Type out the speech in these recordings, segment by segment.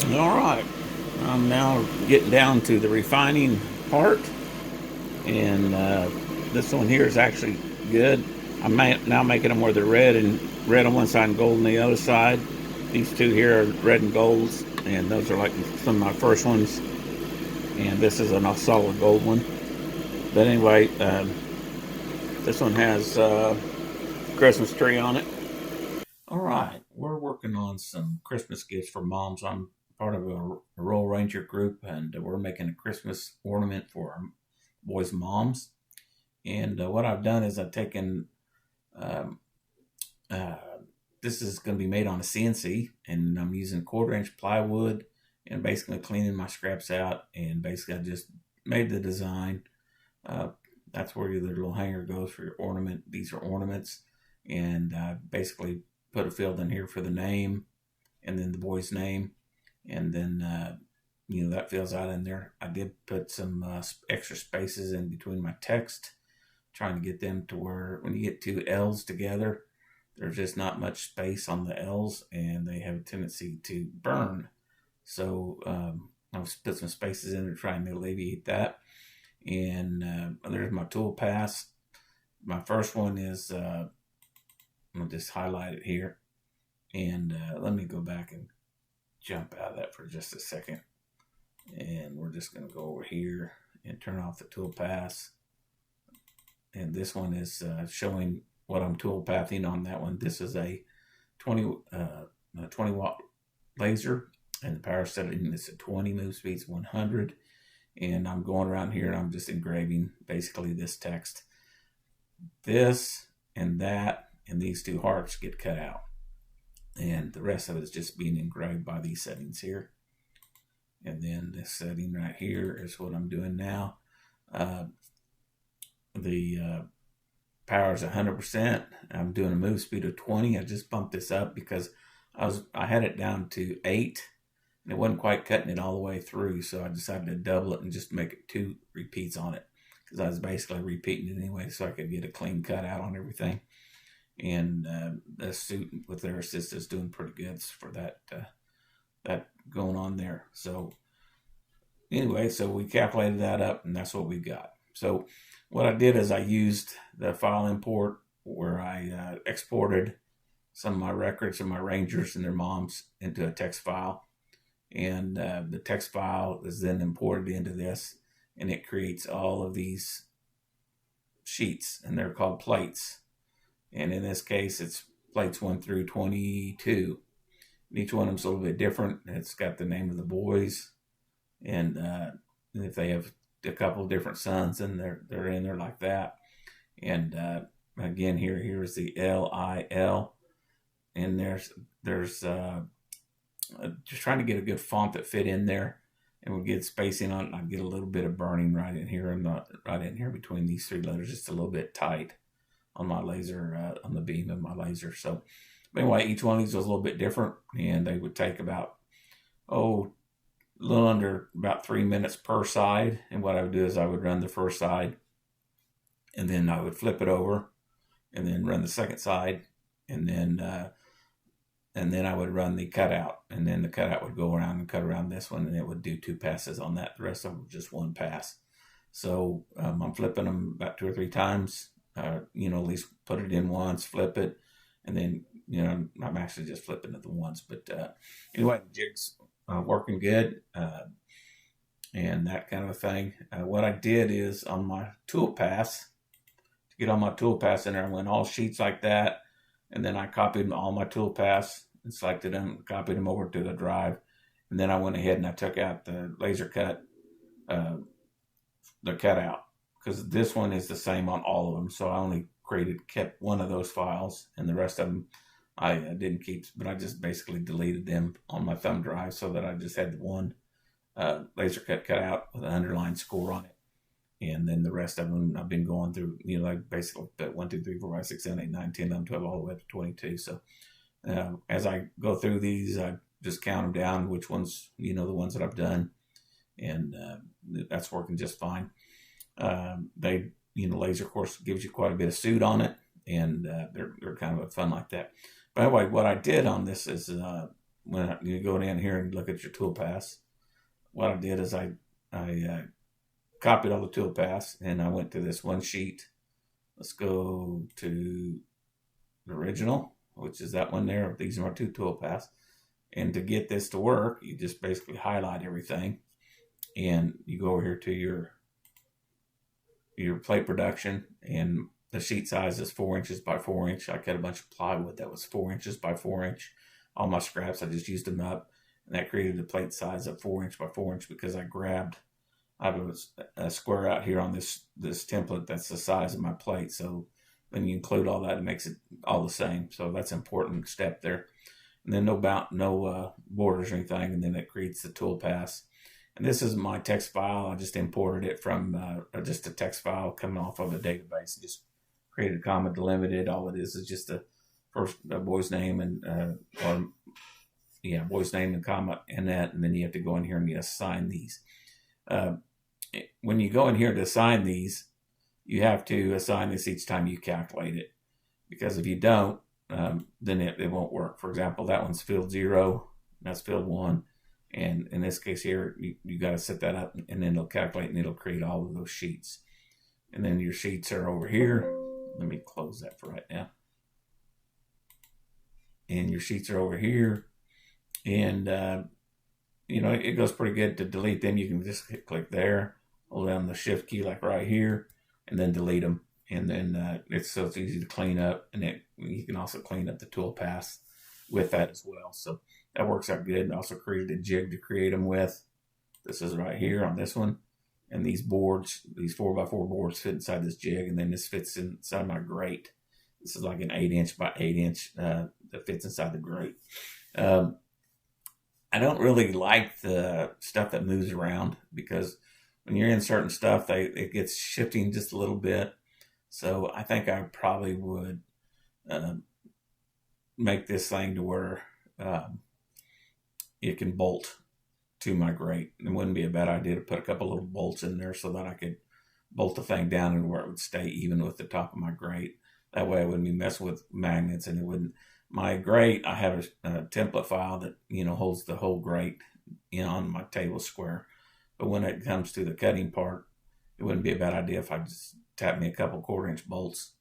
All right, I'm now getting down to the refining part, and this one here is actually good. I'm now making them where they're red on one side and gold on the other side. These two here are red and golds, and those are like some of my first ones. And this is a solid gold one. But anyway, this one has Christmas tree on it. All right, we're working on some Christmas gifts for moms. I'm part of a Royal Ranger group, and we're making a Christmas ornament for our boys' moms. And what I've done is I've taken um, uh, this is going to be made on a CNC, and I'm using 1/4 inch plywood and basically cleaning my scraps out. And basically, I just made the design. Uh, that's where your little hanger goes for your ornament. These are ornaments, and basically put a field in here for the name, and then the boy's name, and then that fills out in there. I did put some extra spaces in between my text, trying to get them to where when you get two L's together, there's just not much space on the L's, and they have a tendency to burn. So I've put some spaces in there trying to alleviate that. And there's my tool pass. My first one is I'm gonna just highlight it here, and let me go back and jump out of that for just a second. And we're just gonna go over here and turn off the tool pass. And this one is showing what I'm tool pathing on that one. This is a 20 watt laser, and the power setting is at 20, move speed's 100. And I'm going around here and I'm just engraving basically this text. This and that and these two hearts get cut out, and the rest of it is just being engraved by these settings here. And then this setting right here is what I'm doing now. The power is 100%. I'm doing a move speed of 20. I just bumped this up because I had it down to 8, and it wasn't quite cutting it all the way through, so I decided to double it and just make it 2 repeats on it, because I was basically repeating it anyway so I could get a clean cut out on everything. And the suit with their assist is doing pretty good for that going on there. So anyway, so we calculated that up, and that's what we got. So what I did is I used the file import where I exported some of my records of my Rangers and their moms into a text file. And the text file is then imported into this, and it creates all of these sheets, and they're called plates. And in this case, it's plates 1 through 22. And each one of them's a little bit different. It's got the name of the boys, and if they have a couple of different sons, then they're in there like that. And again, here's the LIL, and there's just trying to get a good font that fit in there, and we'll get spacing on it. I get a little bit of burning right in here, and right in here between these 3 letters, just a little bit tight on my laser, on the beam of my laser. So anyway, each one of these was a little bit different, and they would take about a little under about 3 minutes per side. And what I would do is I would run the first side, and then I would flip it over, and then run the second side, and then I would run the cutout, and then the cutout would go around and cut around this one, and it would do 2 passes on that. The rest of them just 1 pass. So I'm flipping them about 2 or 3 times. At least put it in once, flip it, and then I'm actually just flipping it the once. But anyway, the jig's working good, and that kind of a thing. What I did is on my tool pass, to get on my tool pass in there, I went all sheets like that, and then I copied all my tool pass and selected them, copied them over to the drive, and then I went ahead and I took out the laser cut, the cutout, because this one is the same on all of them. So I only kept one of those files, and the rest of them I didn't keep, but I just basically deleted them on my thumb drive so that I just had the one laser cut out with an underlined score on it. And then the rest of them I've been going through, like basically 1, 2, 3, 4, 5, 6, 7, 8, 9, 10, 11, 12, all the way up to 22. So as I go through these, I just count them down, which ones, the ones that I've done, and that's working just fine. Laser course gives you quite a bit of suit on it, and they're kind of fun like that. By the way, what I did on this is when you go in here and look at your toolpaths, what I did is I copied all the toolpaths and I went to this one sheet. Let's go to the original, which is that one there. These are my 2 toolpaths. And to get this to work, you just basically highlight everything, and you go over here to your plate production, and the sheet size is 4 inches by 4 inch. I cut a bunch of plywood that was 4 inches by 4 inch. All my scraps, I just used them up, and that created the plate size of 4 inch by 4 inch because I have a square out here on this template that's the size of my plate. So when you include all that, it makes it all the same. So that's an important step there. And then no borders or anything, and then it creates the toolpaths. And this is my text file. I just imported it from just a text file coming off of a database. Just created a comma delimited. All it is just a boy's name and boy's name and comma and that, and then you have to go in here and you assign these. When you go in here to assign these, you have to assign this each time you calculate it, because if you don't, then it won't work. For example, that one's field 0, that's field 1, and in this case here, you got to set that up, and then it'll calculate and it'll create all of those sheets. And then your sheets are over here. Let me close that for right now. And your sheets are over here, and it goes pretty good to delete them. You can just click there, hold down the shift key like right here, and then delete them. And then it's easy to clean up, and you can also clean up the toolpaths with that as well. So that works out good. I also created a jig to create them with. This is right here on this one. And these boards, these 4x4 boards fit inside this jig, and then this fits inside my grate. This is like an 8 inch by 8 inch that fits inside the grate. I don't really like the stuff that moves around, because when you're inserting stuff, it gets shifting just a little bit. So I think I probably would make this thing to where it can bolt to my grate. It wouldn't be a bad idea to put a couple little bolts in there so that I could bolt the thing down and where it would stay even with the top of my grate. That way I wouldn't be messing with magnets, and it wouldn't. My grate, I have a template file that holds the whole grate on my table square. But when it comes to the cutting part, it wouldn't be a bad idea if I just tapped me a couple 1/4 inch bolts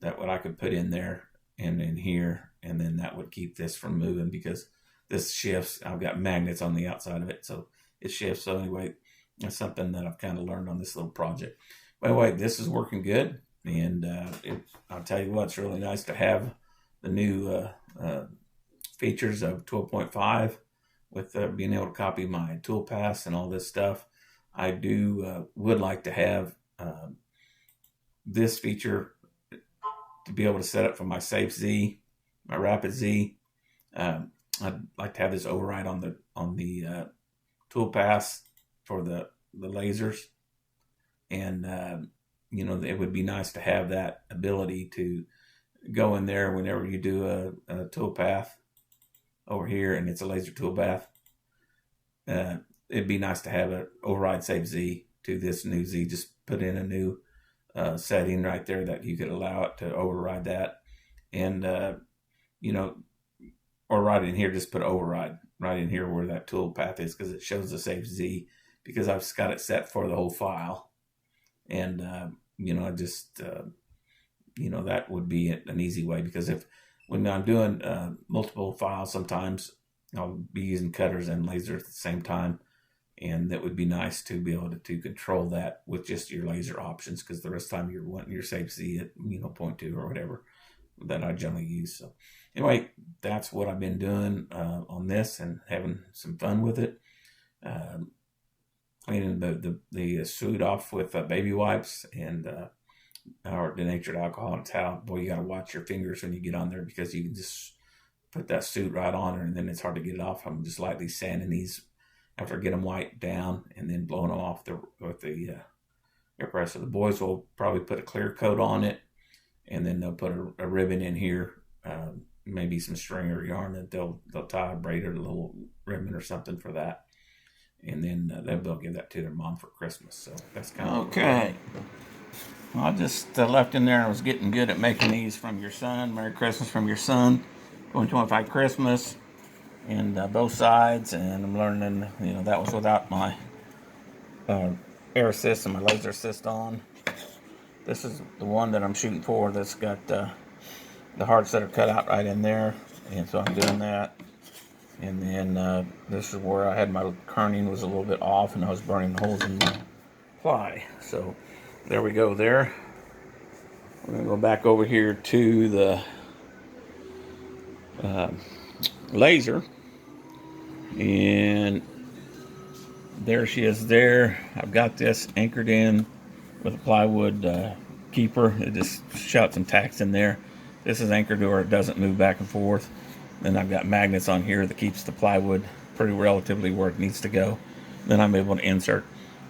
that what I could put in there and in here, and then that would keep this from moving, because this shifts. I've got magnets on the outside of it, so it shifts. So anyway, that's something that I've kind of learned on this little project. By the way, this is working good, and I'll tell you what, it's really nice to have the new features of 12.5 with being able to copy my toolpaths and all this stuff. I would like to have this feature to be able to set up for my Safe Z, my Rapid Z. I'd like to have this override on the toolpaths for the lasers, and it would be nice to have that ability to go in there whenever you do a toolpath over here, and it's a laser toolpath. It'd be nice to have an override Safe Z to this new Z. Just put in a new setting right there that you could allow it to override that, and or right in here, just put override right in here where that toolpath is, because it shows the Safe Z, because I've got it set for the whole file. And I just that would be an easy way, because when I'm doing multiple files, sometimes I'll be using cutters and lasers at the same time, and that would be nice to be able to control that with just your laser options, because the rest of the time you're wanting your Safe Z at 0.2 or whatever that I generally use. So anyway, that's what I've been doing on this, and having some fun with it. Cleaning the suit off with baby wipes and or denatured alcohol and towel. Boy, you got to watch your fingers when you get on there, because you can just put that suit right on her, and then it's hard to get it off. I'm just lightly sanding these after I get them wiped down, and then blowing them off with the air pressure. The boys will probably put a clear coat on it, and then they'll put a ribbon in here, maybe some string or yarn that they'll tie a braid or a little ribbon or something for that. And then they'll give that to their mom for Christmas. So that's kind of okay. Well, I just left in there. I was getting good at making these from your son. Merry Christmas from your son. 2025 Christmas. and both sides, and I'm learning, you know, that was without my air assist and my laser assist on. This is the one that I'm shooting for that's got the hearts that are cut out right in there, and so I'm doing that. And then this is where I had my kerning was a little bit off, and I was burning holes in my ply. So there we go there. We're going to go back over here to the laser, and there she is there. I've got this anchored in with a plywood keeper. It just shot some tacks in there. This is anchored to where it doesn't move back and forth. Then I've got magnets on here that keeps the plywood pretty relatively where it needs to go. Then I'm able to insert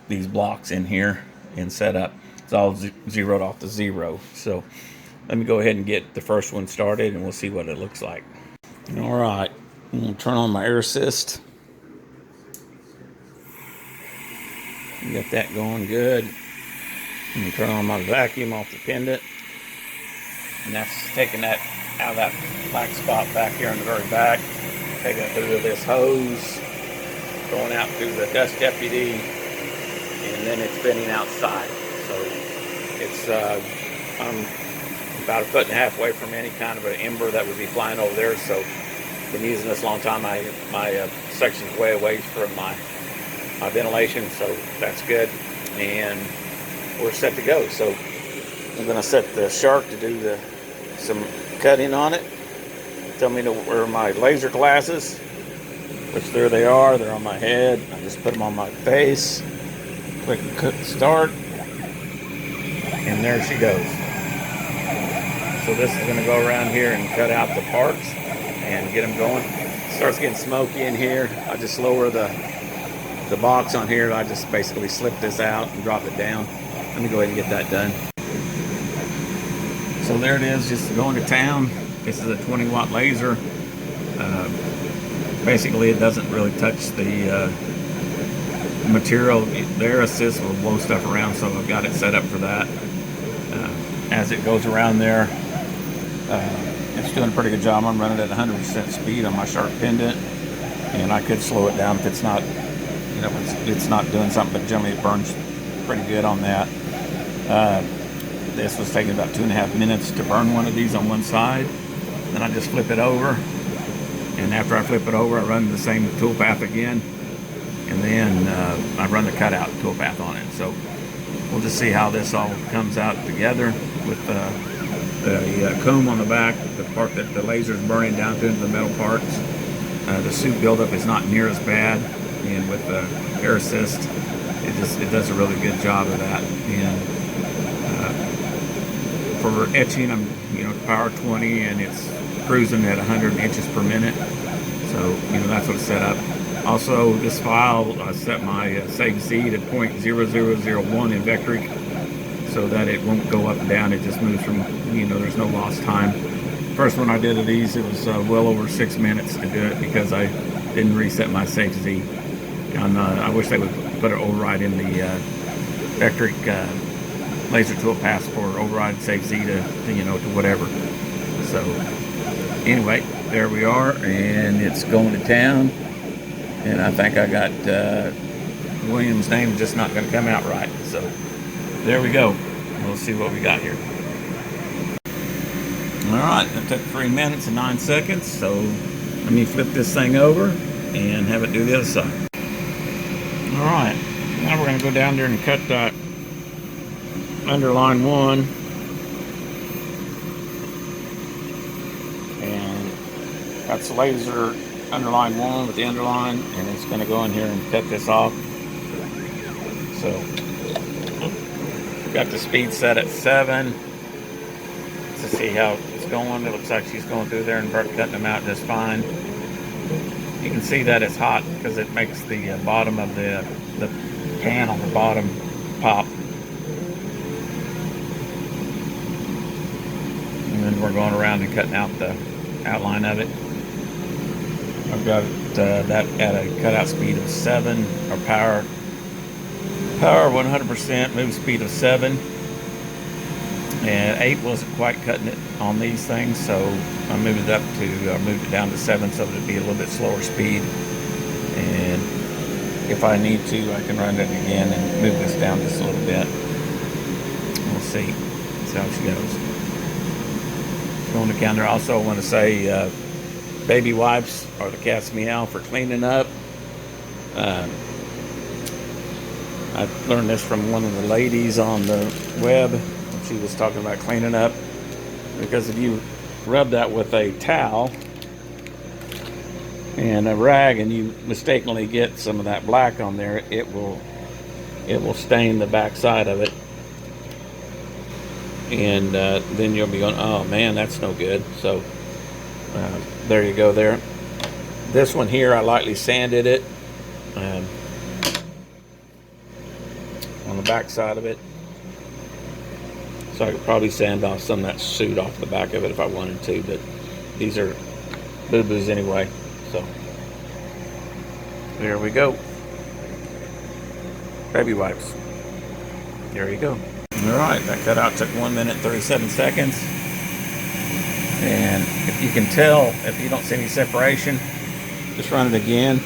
these blocks in here and set up. It's all zeroed off to 0. So let me go ahead and get the first one started, and we'll see what it looks like. All right, I'm gonna turn on my air assist. Get that going good. I'm gonna turn on my vacuum off the pendant, and that's taking that out of that black spot back here in the very back, taking it through this hose, going out through the dust deputy, and then it's spinning outside. So it's I'm about 1.5 foot away from any kind of an ember that would be flying over there. So I've been using this a long time. My section's way away from my ventilation, so that's good, and we're set to go. So I'm going to set the shark to do some cutting on it. Tell me to wear my laser glasses, which there they are. They're on my head. I just put them on my face. Click start, and there she goes. So this is going to go around here and cut out the parts and get them going. It starts getting smoky in here. I just lower the box on here. I just basically slip this out and drop it down. Let me go ahead and get that done. So there it is, just going to town. This is a 20-watt laser. Basically, it doesn't really touch the material. The air assist will blow stuff around, so I've got it set up for that. As it goes around there, it's doing a pretty good job. I'm running at 100% speed on my shark pendant, and I could slow it down if it's not, you know, it's not doing something, but generally it burns pretty good on that. This was taking about 2.5 minutes to burn one of these on one side. Then I just flip it over, and after I flip it over, I run the same toolpath again, and then I run the cutout toolpath on it. So we'll just see how this all comes out together with the comb on the back, the part that the laser is burning down to into the metal parts. The soot buildup is not near as bad, and with the air assist, it does a really good job of that. And for etching, I'm power 20, and it's cruising at 100 inches per minute. So that's what it's set up. Also, this file, I set my save Z to 0.0001 in Vectric, so that it won't go up and down. It just moves from, there's no lost time. First one I did of these, it was well over 6 minutes to do it because I didn't reset my save Z. And I wish they would put an override in the Vectric laser toolpath for override save Z to whatever. So anyway, there we are, and it's going to town. And I think I got William's name just not going to come out right. So there we go. We'll see what we got here. All right, that took 3 minutes and 9 seconds. So let me flip this thing over and have it do the other side. All right, now we're going to go down there and cut that underline 1. And that's the laser underline 1 with the underline, and it's going to go in here and cut this off. So got the speed set at 7 to see how it's going. It looks like she's going through there and cutting them out just fine. You can see that it's hot because it makes the bottom of the pan on the bottom pop. And then we're going around and cutting out the outline of it. I've got that at a cutout speed of 7, or power 100%, move speed of 7. and 8 wasn't quite cutting it on these things, so I moved it up to moved it down to 7 so that it'd be a little bit slower speed. And if I need to, I can run it again and move this down just a little bit. We'll see how she goes. Going to counter. Also, I want to say baby wipes are the cat's meow for cleaning up. I learned this from one of the ladies on the web. She was talking about cleaning up, because if you rub that with a towel and a rag and you mistakenly get some of that black on there, it will stain the back side of it, and then you'll be going, oh man, that's no good. So there you go there. This one here, I lightly sanded it on the back side of it, so I could probably sand off some of that soot off the back of it if I wanted to, but these are boo-boos anyway. So there we go. Baby wipes. There you go. Alright, that cutout took 1 minute 37 seconds. And if you can tell, if you don't see any separation, just run it again.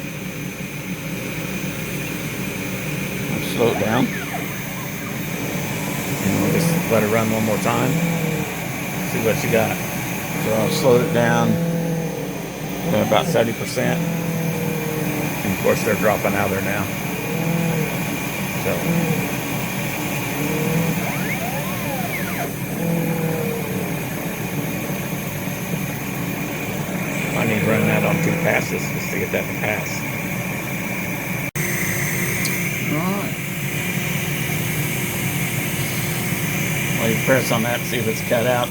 I'll slow it down. And we'll just let it run one more time. See what you got. So I'll slow it down to about 70%. And of course they're dropping out of there now. So I need to run that on 2 passes just to get that to pass. Alright. Well, you press on that to see if it's cut out,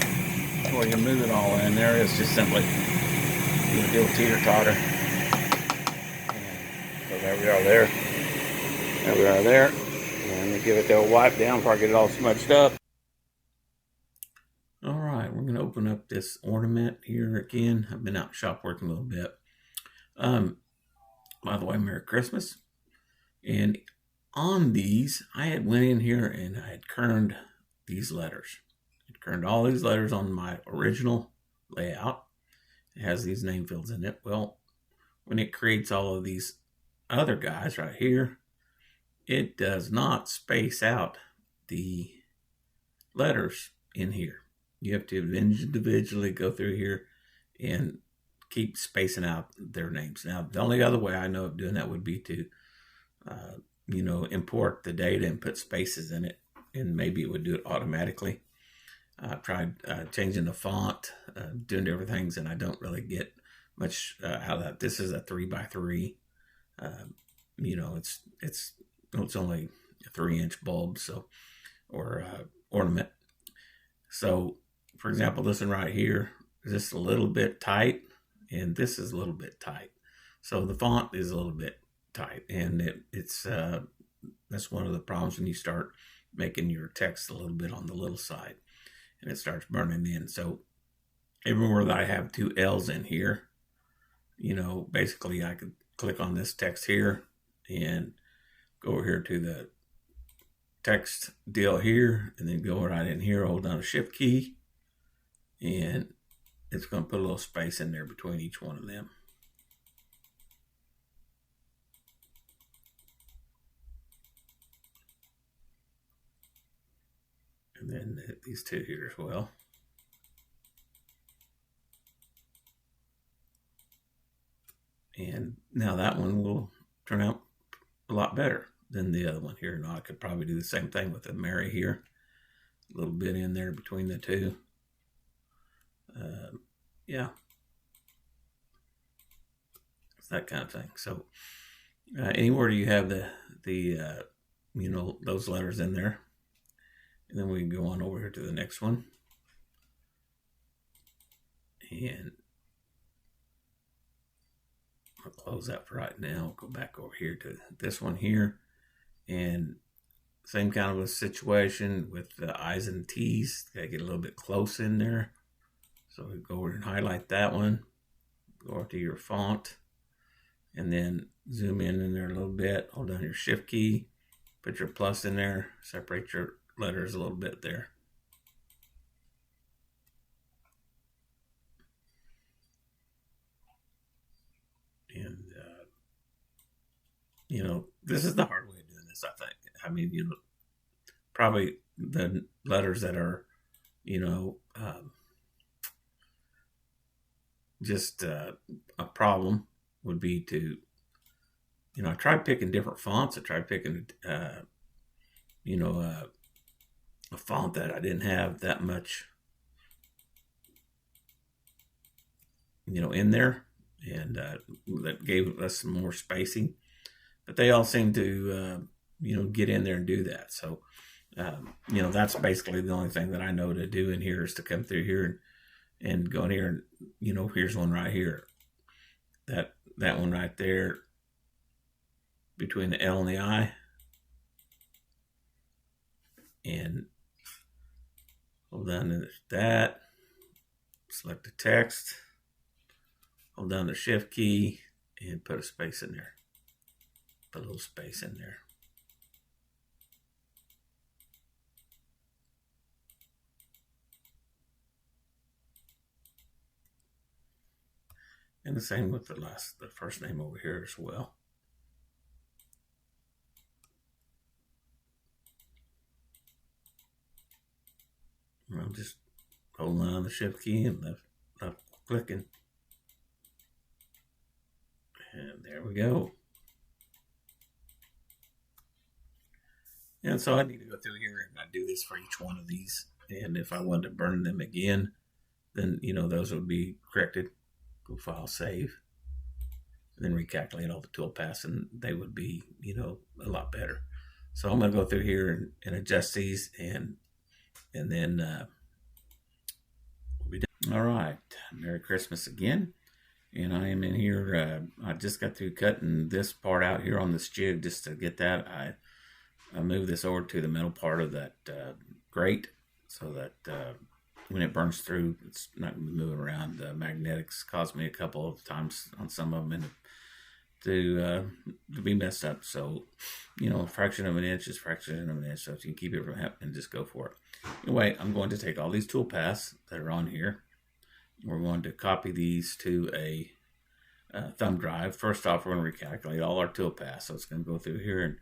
or you move it all in. There is just simply do a little teeter-totter. So there we are there. There we are there. And we give it the old wipe down before I get it all smudged up. Alright, we're going to open up this ornament here again. I've been out shop working a little bit. By the way, Merry Christmas. And on these, I had went in here and I had kerned these letters. I kerned all these letters on my original layout. It has these name fields in it. Well, when it creates all of these other guys right here, it does not space out the letters in here. You have to individually go through here and keep spacing out their names. Now, the only other way I know of doing that would be to, import the data and put spaces in it, and maybe it would do it automatically. I've tried changing the font, doing different things, and I don't really get much out of that. This is a 3x3. It's only a 3-inch bulb, so, or ornament. So, for example, this one right here is just a little bit tight, and this is a little bit tight. So the font is a little bit tight, and it's that's one of the problems when you start making your text a little bit on the little side, and it starts burning in. So everywhere that I have 2 L's in here, basically I could click on this text here and go over here to the text deal here, and then go right in here, hold down the shift key, and it's going to put a little space in there between each one of them. And then these 2 here as well. And now that one will turn out a lot better than the other one here. Now I could probably do the same thing with the Mary here. A little bit in there between the 2. Yeah. It's that kind of thing. So anywhere you have those letters in there. And then we can go on over here to the next one. And I'll close that for right now. Go back over here to this one here. And same kind of a situation with the I's and T's. Gotta get a little bit close in there. So we go over and highlight that one. Go over to your font. And then zoom in there a little bit. Hold down your shift key. Put your plus in there. Separate your letters a little bit there. you know, this is the hard way of doing this, I think. I mean, you know, probably the letters that are, you know, just a problem would be to, you know, I tried picking different fonts. I tried picking, you know, a font that I didn't have that much, you know, in there, and that gave us some more spacing. But they all seem to, you know, get in there and do that. So, you know, that's basically the only thing that I know to do in here is to come through here and go in here, and you know, here's one right here. That one right there between the L and the I, and hold down to that, select the text, hold down the shift key, and put a space in there. Put a little space in there. And the same with the first name over here as well. I'm just holding on the shift key and left clicking. And there we go. And so I need to go through here and I do this for each one of these. And if I wanted to burn them again, then, you know, those would be corrected. Go file, save, and then recalculate all the toolpaths, and they would be, you know, a lot better. So I'm going to go through here and adjust these, and then we'll be done. All right, Merry Christmas again. And I am in here. I just got through cutting this part out here on this jig just to get that. I moved this over to the middle part of that grate so that when it burns through, it's not going to be moving around. The magnetics caused me a couple of times on some of them and to be messed up. So, you know, a fraction of an inch is a fraction of an inch. So if you can keep it from happening, just go for it. Anyway, I'm going to take all these toolpaths that are on here. We're going to copy these to a thumb drive. First off, we're going to recalculate all our toolpaths. So it's going to go through here and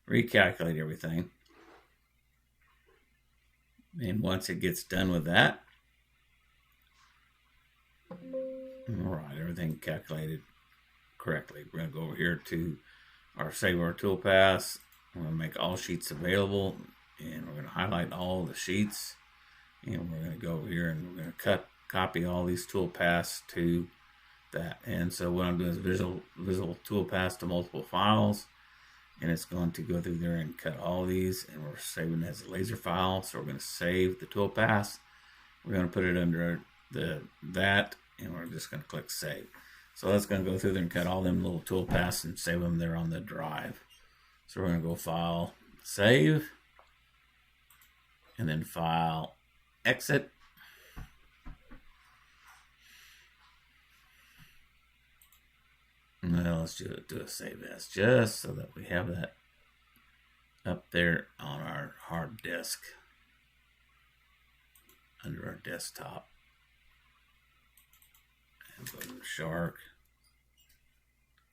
recalculate everything. And once it gets done with that, all right, everything calculated correctly. We're going to go over here to our save our toolpaths. We're going to make all sheets available, and we're going to highlight all the sheets. And we're going to go over here and we're going to copy all these toolpaths to that. And so what I'm doing is visual toolpaths to multiple files. And it's going to go through there and cut all these, and we're saving it as a laser file. So we're going to save the toolpath. We're going to put it under that, and we're just going to click save. So that's going to go through there and cut all them little toolpaths and save them there on the drive. So we're going to go file, save, and then file, exit. Now let's do a save as, just so that we have that up there on our hard disk under our desktop. And go to Shark,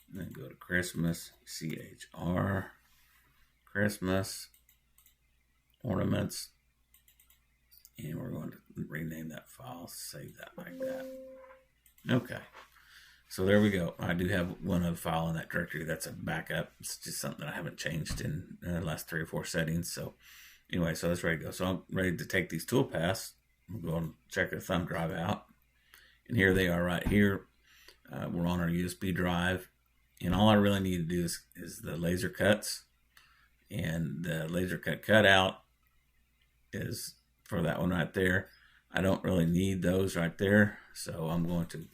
and then go to Christmas, CHR, Christmas, Ornaments, and we're going to rename that file, save that like that. Okay. So there we go. I do have one other file in that directory. That's a backup. It's just something that I haven't changed in the last 3 or 4 settings. So anyway, so that's ready to go. So I'm ready to take these toolpaths. I'm going to check the thumb drive out. And here they are right here. We're on our USB drive. And all I really need to do is the laser cuts. And the laser cut cutout is for that one right there. I don't really need those right there. So I'm going to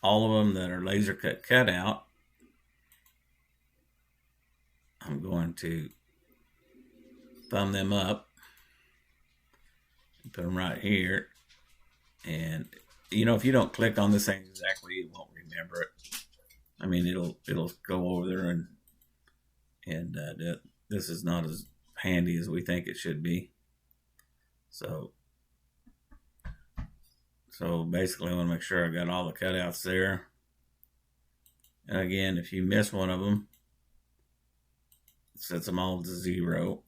all of them that are laser cut out, I'm going to thumb them up and put them right here. And you know, if you don't click on this thing exactly, you won't remember it. I mean, it'll go over there and this is not as handy as we think it should be. So basically I want to make sure I got all the cutouts there. And again, if you miss one of them, sets them all to 0.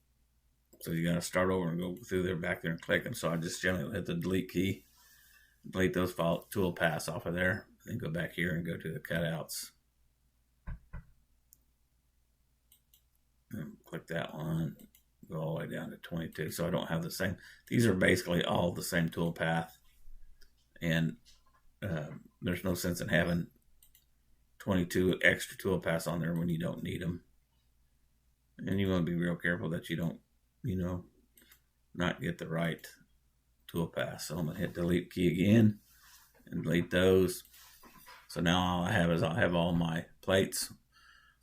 So you got to start over and go through there, back there, and click them. So I just generally hit the delete key, delete those file tool paths off of there, then go back here and go to the cutouts. And click that one, go all the way down to 22. So I don't have the same. These are basically all the same tool path, and there's no sense in having 22 extra tool paths on there when you don't need them. And you want to be real careful that you don't, not get the right tool path. So I'm going to hit delete key again and delete those. So now all I have is I'll have all my plates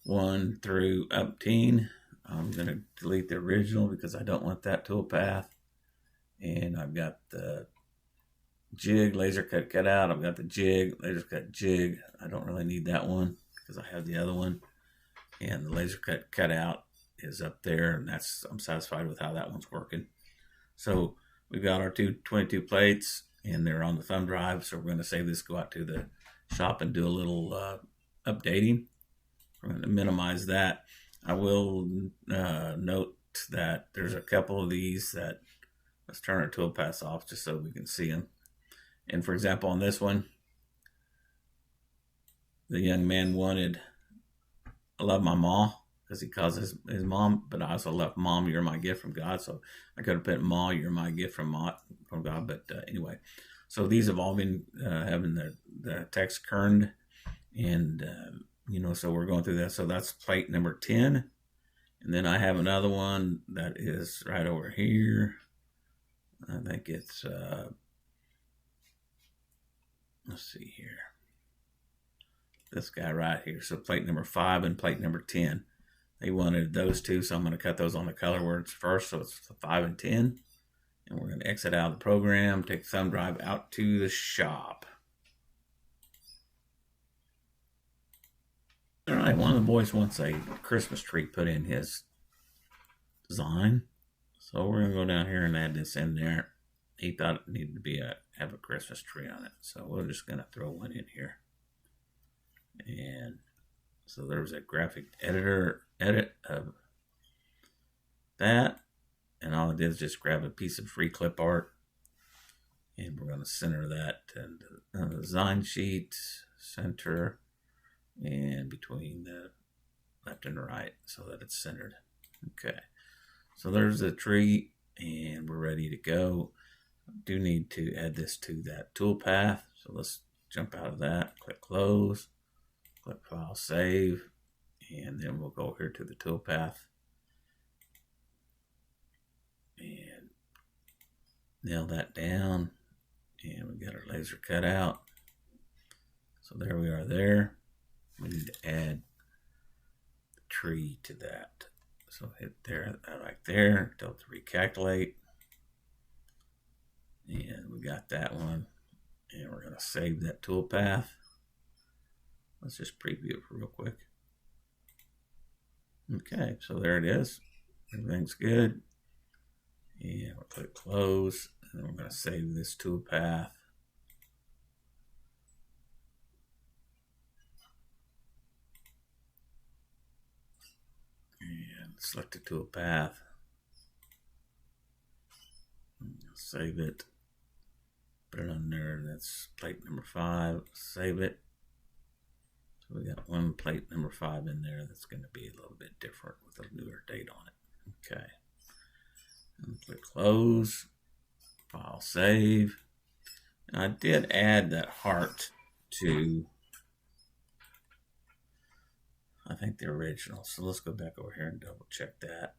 1 through up 10. I'm going to delete the original because I don't want that tool path. And I've got the jig, laser cut, cut out. I've got the jig, laser cut, jig. I don't really need that one because I have the other one. And the laser cut, cut out is up there, and I'm satisfied with how that one's working. So we've got our 22 plates, and they're on the thumb drive. So we're going to save this, go out to the shop and do a little updating. We're going to minimize that. I will note that there's a couple of these that, let's turn our tool paths off just so we can see them. And for example, on this one, the young man wanted, I love my ma, because he calls his mom, but I also left Mom, you're my gift from God. So I could have put Ma, you're my gift from God. But anyway, so these have all been having the text kerned, and so we're going through that. So that's plate number 10. And then I have another one that is right over here. I think it's, let's see here. This guy right here. So plate number 5 and plate number 10. They wanted those two, so I'm going to cut those on the color words first. So it's 5 and 10. And we're going to exit out of the program, take the thumb drive out to the shop. All right, one of the boys wants a Christmas tree put in his design. So we're going to go down here and add this in there. He thought it needed to have a Christmas tree on it. So we're just going to throw one in here. And so there's a graphic editor edit of that. And all I did is just grab a piece of free clip art. And we're going to center that and the design sheet, center, and between the left and right so that it's centered. Okay. So there's the tree, and we're ready to go. I do need to add this to that tool path. So let's jump out of that, click close, click file, save, and then we'll go here to the tool path and nail that down. And we got our laser cut out. So there we are there. We need to add the tree to that. So hit there, like there, tell it to recalculate. And we got that one. And we're going to save that tool path. Let's just preview it real quick. Okay, so there it is. Everything's good. And we'll click close. And we're going to save this tool path. And select the tool path. Save it. Put it on there. That's plate number 5. Save it. So we got one plate number 5 in there that's going to be a little bit different with a newer date on it. Okay. And click close. File, save. And I did add that heart to, I think, the original. So let's go back over here and double check that.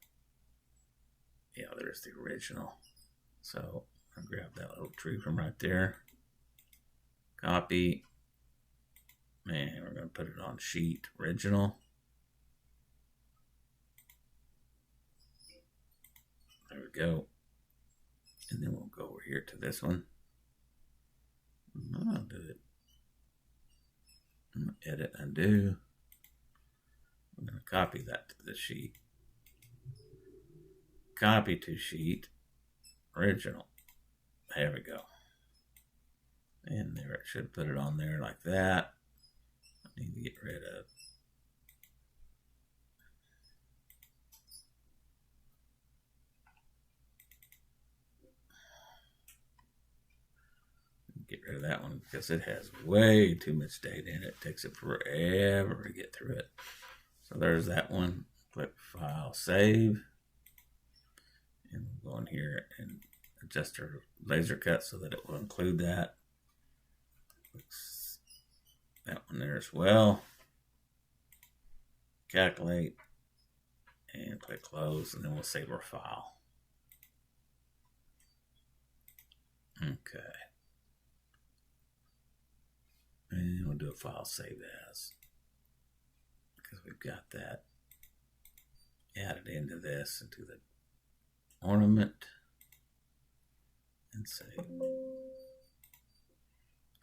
Yeah, there's the original. So I'll grab that little tree from right there. Copy. And we're going to put it on sheet original. There we go. And then we'll go over here to this one. I'll do it. Edit, undo. I'm going to copy that to the sheet. Copy to sheet. Original. There we go. And there, it should put it on there like that. I need to get rid of that one because it has way too much data in it. It takes it forever to get through it. So there's that one. Click File, Save. And we'll go in here and adjust our laser cut so that it will include that. That one there as well. Calculate. And click Close, and then we'll save our file. Okay. And we'll do a file save as, because we've got that added into this, into the ornament, and save.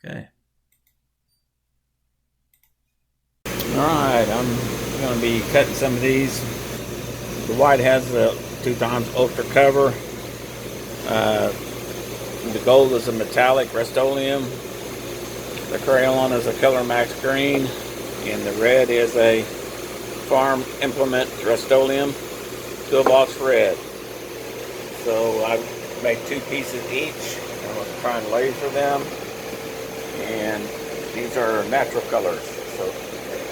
Okay. Alright, I'm going to be cutting some of these. The white has the 2x ultra cover. The gold is a metallic Rust-Oleum. The crayon is a Color Max green, and the red is a Farm Implement Rust-Oleum toolbox red. So I made 2 pieces each. I'm going to try and laser them, and these are natural colors. So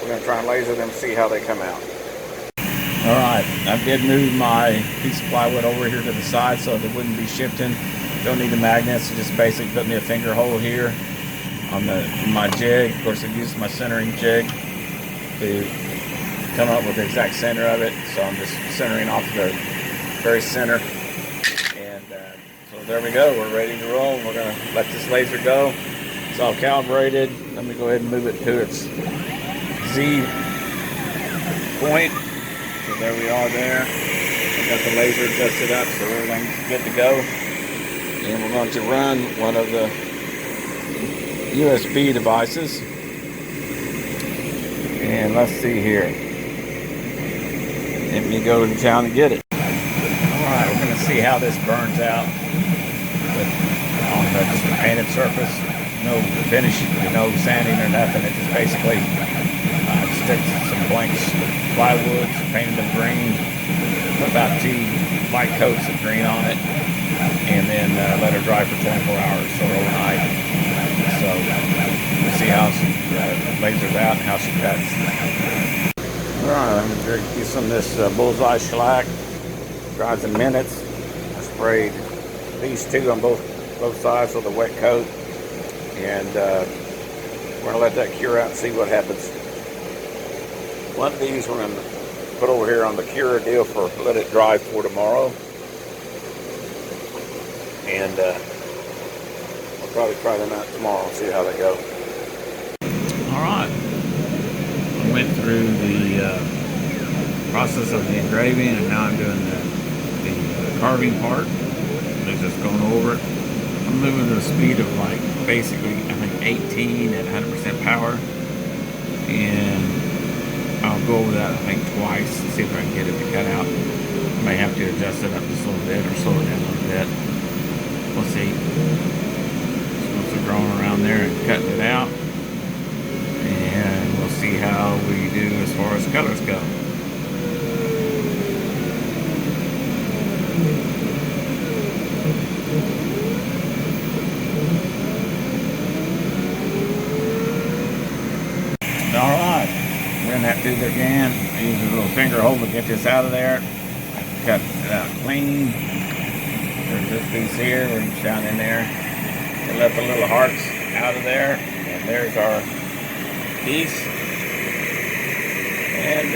we're going to try and laser them, see how they come out. Alright, I did move my piece of plywood over here to the side so it wouldn't be shifting. Don't need the magnets, just basically put me a finger hole here on my jig. Of course, I used my centering jig to come up with the exact center of it. So I'm just centering off the very center. And so there we go, we're ready to roll. We're going to let this laser go. It's all calibrated. Let me go ahead and move it to its Z point. So there we are there. I got the laser adjusted up so everything's good to go. And we're going to run one of the USB devices. And let's see here. Let me go to town and get it. Alright, we're going to see how this burns out on just a painted surface. No finish, no sanding or nothing. It just basically sticks some blank plywood, painted them green, put about 2 light coats of green on it, and then let her dry for 24 hours or overnight. So we'll see how she lasers out and how she cuts. Alright, I'm going to use some of this bullseye shellac. Dries in minutes. I sprayed these 2 on both sides with a wet coat, and we're going to let that cure out and see what happens. One of these we're going to put over here on the cure deal for let it dry for tomorrow. And we'll probably try them out tomorrow and see how they go. Alright. I went through the process of the engraving, and now I'm doing the carving part. They're just going over it. I'm moving at a speed of like basically I think 18 at 100% power. And I'll go over that I think twice and see if I can get it to cut out. I may have to adjust it up just a little bit or slow it down a little bit. We'll see. So it's growing around there and cutting it out. And we'll see how we do as far as colors go. Alright. We're going to have to do it again. I use a little finger hole to get this out of there. Cut it out clean. There's this piece here, we're just down in there. And let the little hearts out of there. And there's our piece. And,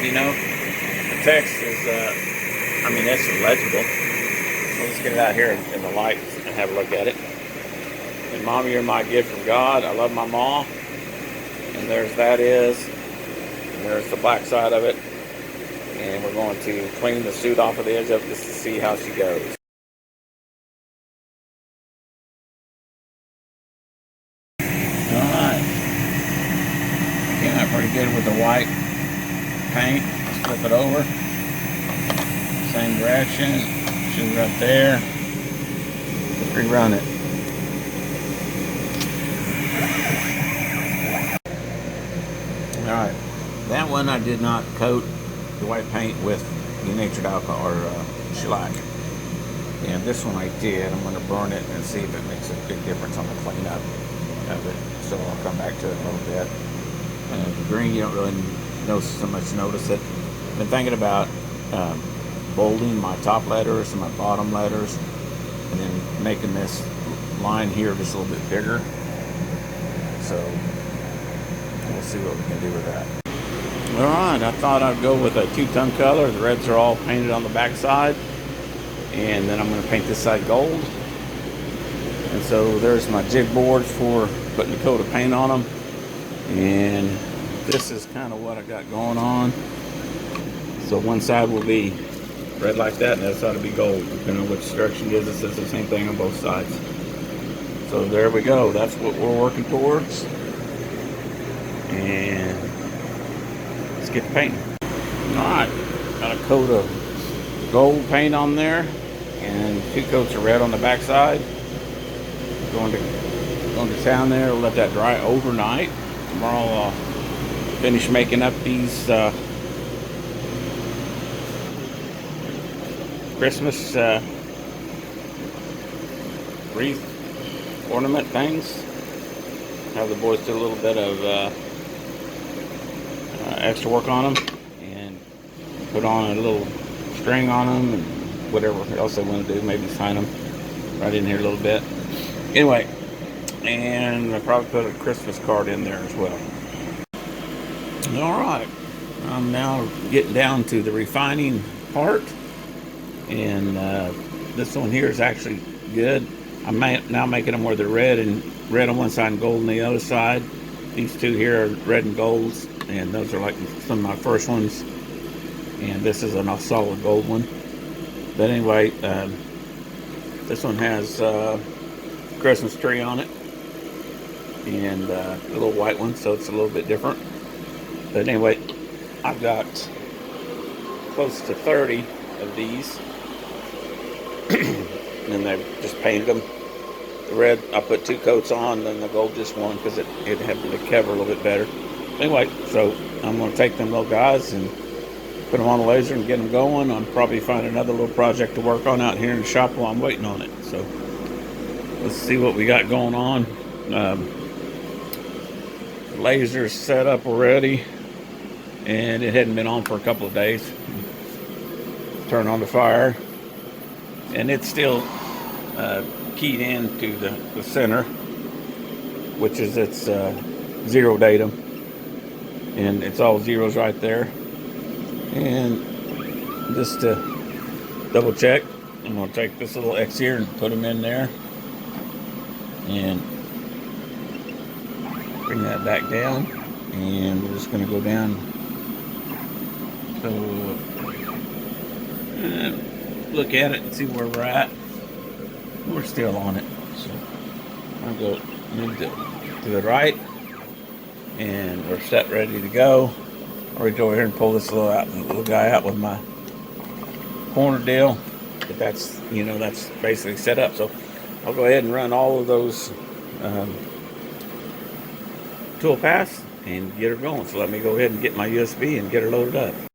you know, the text is, I mean, it's legible. So let's get it out here in the light and have a look at it. And Mommy, you're my gift from God. I love my mom. And there's that is. And there's the black side of it. And we're going to clean the suit off of the edge of it just to see how she goes. Alright. Came out pretty good with the white paint. Let's flip it over. Same direction. Shoot right there. Rerun it. Alright. That one I did not coat the white paint with denatured alcohol or shellac. And this one I did. I'm going to burn it and see if it makes a big difference on the cleanup. of it, so I'll come back to it in a little bit. And the green, you don't really notice it. I've been thinking about bolding my top letters and my bottom letters, and then making this line here just a little bit bigger. So we'll see what we can do with that. Alright, I thought I'd go with a 2-tone color. The reds are all painted on the back side, and then I'm going to paint this side gold. And so there's my jig boards for putting a coat of paint on them, and this is kind of what I got going on. So one side will be red like that, and the other side will be gold. Depending on which direction it is, it says the same thing on both sides. So there we go. That's what we're working towards. And let's get to painting. Alright, got a coat of gold paint on there, and 2 coats of red on the back side. Going to town there. We'll let that dry overnight. Tomorrow I'll finish making up these Christmas wreath ornament things. Have the boys do a little bit of extra work on them, and put on a little string on them, and whatever else they want to do. Maybe sign them right in here a little bit. Anyway, and I'll probably put a Christmas card in there as well. Alright, I'm now getting down to the refining part, and this one here is actually good. I'm now making them where they're red on one side and gold on the other side. These two here are red and golds, and those are like some of my first ones, and this is a solid gold one. But anyway, this one has Christmas tree on it, and a little white one, so it's a little bit different. But anyway, I've got close to 30 of these, and I've just painted them. The red I put 2 coats on, and the gold just one, because it had to cover a little bit better. Anyway, so I'm going to take them little guys and put them on the laser and get them going. I'll probably find another little project to work on out here in the shop while I'm waiting on it. So let's see what we got going on. Laser's set up already, and it hadn't been on for a couple of days. Turn on the fire, and it's still keyed into the center, which is its 0 datum, and it's all zeros right there. And just to double check, I'm going to take this little X here and put them in there, and bring that back down, and we're just going to go down. So look at it and see where we're at. We're still on it, so I'll go move to the right, and we're set, ready to go. I'll go here and pull this little guy out with my corner deal. But that's that's basically set up. So I'll go ahead and run all of those tool paths and get her going. So let me go ahead and get my USB and get her loaded up.